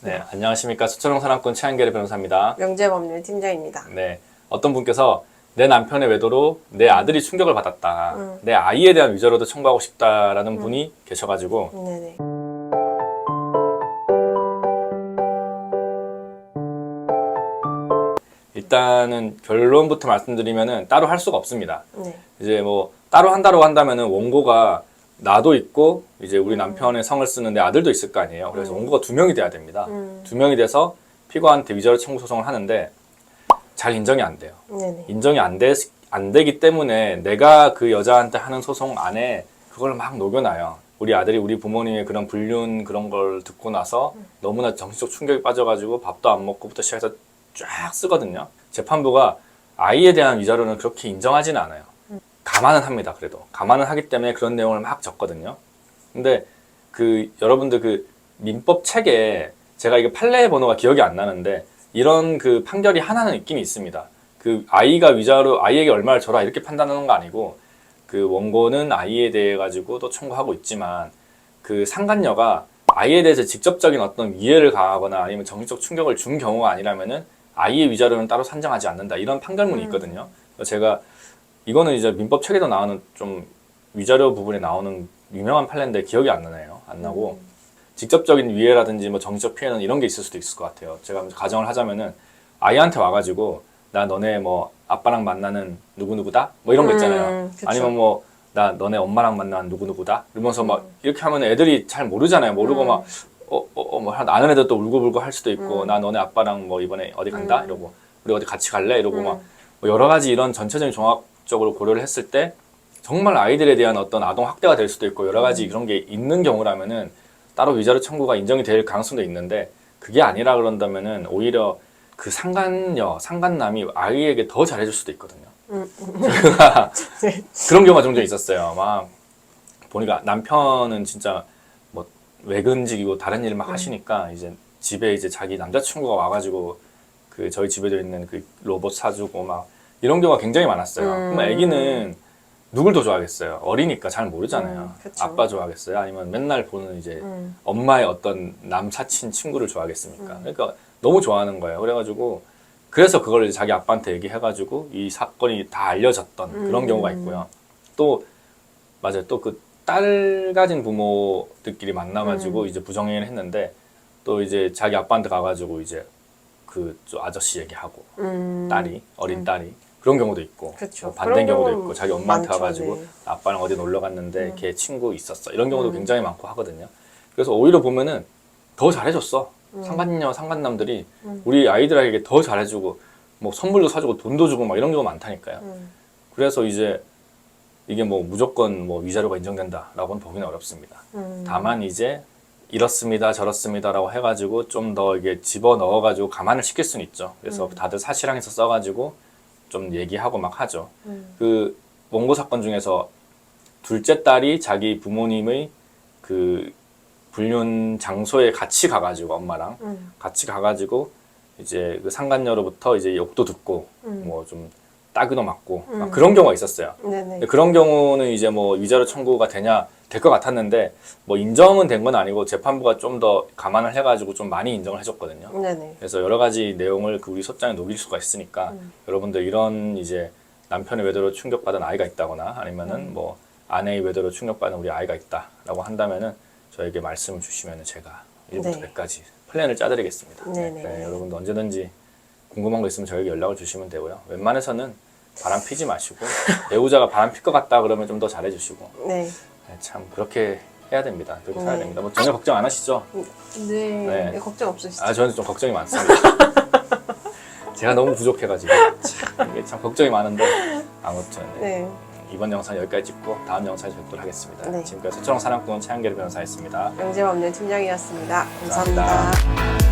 네, 안녕하십니까. 서초동 산악군 최한결 변호사입니다. 명재법률 팀장입니다. 네, 어떤 분께서 내 남편의 외도로 내 아들이 충격을 받았다. 내 아이에 대한 위자료도 청구하고 싶다라는 분이 계셔가지고 네네. 일단은 결론부터 말씀드리면은 따로 할 수가 없습니다. 네. 이제 뭐 따로 한다고 한다면은 원고가 나도 있고 이제 우리 남편의 성을 쓰는 내 아들도 있을 거 아니에요. 그래서 원고가 2명이 돼야 됩니다. 2명이 돼서 피고한테 위자료 청구 소송을 하는데 잘 인정이 안 돼요. 네네. 인정이 안 되기 때문에 내가 그 여자한테 하는 소송 안에 그걸 막 녹여놔요. 우리 아들이 우리 부모님의 그런 불륜 그런 걸 듣고 나서 너무나 정신적 충격이 빠져가지고 밥도 안 먹고부터 시작해서 쫙 쓰거든요. 재판부가 아이에 대한 위자료는 그렇게 인정하지는 않아요. 감안은 합니다. 그래도 감안은 하기 때문에 그런 내용을 막 적거든요. 근데 그 여러분들 그 민법 책에 제가 이게 판례 번호가 기억이 안 나는데 이런 그 판결이 하나는 있긴 있습니다. 그 아이가 위자료 아이에게 얼마를 줘라 이렇게 판단하는 거 아니고 그 원고는 아이에 대해 가지고도 청구하고 있지만 그 상간녀가 아이에 대해서 직접적인 어떤 위해를 가하거나 아니면 정신적 충격을 준 경우가 아니라면은 아이의 위자료는 따로 산정하지 않는다 이런 판결문이 있거든요. 제가 이거는 이제 민법 책에도 나오는 좀 위자료 부분에 나오는 유명한 판례인데 기억이 안 나네요. 안 나고 직접적인 위해라든지 뭐 정신적 피해는 이런 게 있을 수도 있을 것 같아요. 제가 가정을 하자면은 아이한테 와가지고 나 너네 뭐 아빠랑 만나는 누구누구다? 뭐 이런 거 있잖아요. 그쵸. 아니면 뭐 나 너네 엄마랑 만나는 누구누구다? 이러면서 막 이렇게 하면 애들이 잘 모르잖아요. 모르고 막 뭐 아는 애들 또 울고불고 할 수도 있고 나 너네 아빠랑 뭐 이번에 어디 간다? 이러고 우리 어디 같이 갈래? 이러고 막 뭐 여러 가지 이런 전체적인 종합적으로 고려를 했을 때 정말 아이들에 대한 어떤 아동 학대가 될 수도 있고 여러 가지 그런 게 있는 경우라면은 따로 위자료 청구가 인정이 될 가능성도 있는데 그게 아니라 그런다면은 오히려 그 상간녀, 상간남이 아이에게 더 잘해줄 수도 있거든요. 그런 경우가 종종 있었어요. 막 보니까 남편은 진짜 뭐 외근직이고 다른 일 막 하시니까 이제 집에 이제 자기 남자친구가 와가지고 그 저희 집에도 있는 그 로봇 사주고 막 이런 경우가 굉장히 많았어요. 그러면 애기는 누굴 더 좋아하겠어요? 어리니까 잘 모르잖아요. 그쵸. 아빠 좋아하겠어요? 아니면 맨날 보는 이제 엄마의 어떤 남사친 친구를 좋아하겠습니까? 그러니까 너무 좋아하는 거예요. 그래가지고 그래서 그걸 이제 자기 아빠한테 얘기해가지고 이 사건이 다 알려졌던 그런 경우가 있고요. 또 맞아요. 또 그 딸 가진 부모들끼리 만나가지고 이제 부정행위를 했는데 또 이제 자기 아빠한테 가가지고 이제 그 아저씨 얘기하고 딸이 어린 딸이 그런 경우도 있고 그쵸. 뭐 반대인 그런 경우도 경우는 있고 자기 엄마한테 많죠, 가가지고 네. 아빠랑 어디 놀러 갔는데 걔 친구 있었어 이런 경우도 굉장히 많고 하거든요. 그래서 오히려 보면은 더 잘해줬어. 상간녀 상간남들이 우리 아이들에게 더 잘해주고 뭐 선물도 사주고 돈도 주고 막 이런 경우가 많다니까요. 그래서 이제 이게 뭐 무조건 뭐 위자료가 인정된다라고는 보기는 어렵습니다. 다만 이제 이렇습니다 저렇습니다라고 해가지고 좀 더 이게 집어 넣어가지고 감안을 시킬 수는 있죠. 그래서 다들 사실항에서 써가지고 좀 얘기하고 막 하죠. 그 원고 사건 중에서 둘째 딸이 자기 부모님의 그 불륜 장소에 같이 가가지고 엄마랑 같이 가가지고 이제 그 상간녀로부터 이제 욕도 듣고 뭐 좀 따귀도 맞고 막 그런 경우가 있었어요. 네네. 근데 그런 경우는 이제 뭐 위자료 청구가 되냐 될 것 같았는데 뭐 인정은 된 건 아니고 재판부가 좀 더 감안을 해가지고 좀 많이 인정을 해줬거든요. 네네. 그래서 여러 가지 내용을 그 우리 소장에 녹일 수가 있으니까 여러분들 이런 이제 남편의 외도로 충격받은 아이가 있다거나 아니면은 뭐 아내의 외도로 충격받은 우리 아이가 있다라고 한다면은 저에게 말씀을 주시면은 제가 1부터 네. 100까지 플랜을 짜드리겠습니다. 네네. 네, 여러분도 언제든지 궁금한 거 있으면 저에게 연락을 주시면 되고요. 웬만해서는 바람 피지 마시고 배우자가 바람 필 것 같다 그러면 좀 더 잘해주시고 네. 네, 참 그렇게 해야 됩니다. 그렇게 살아야 네. 됩니다. 뭐 전혀 걱정 안 하시죠? 네. 네. 걱정 없으시죠? 아 저는 좀 걱정이 많습니다. 제가 너무 부족해가지고 이게 참 걱정이 많은데 아무튼 네. 이번 영상 여기까지 찍고 다음 영상에서 뵙도록 하겠습니다. 네. 지금까지 서초동 산악군 최한결 변호사였습니다. 명재법률 팀장이었습니다. 감사합니다. 감사합니다.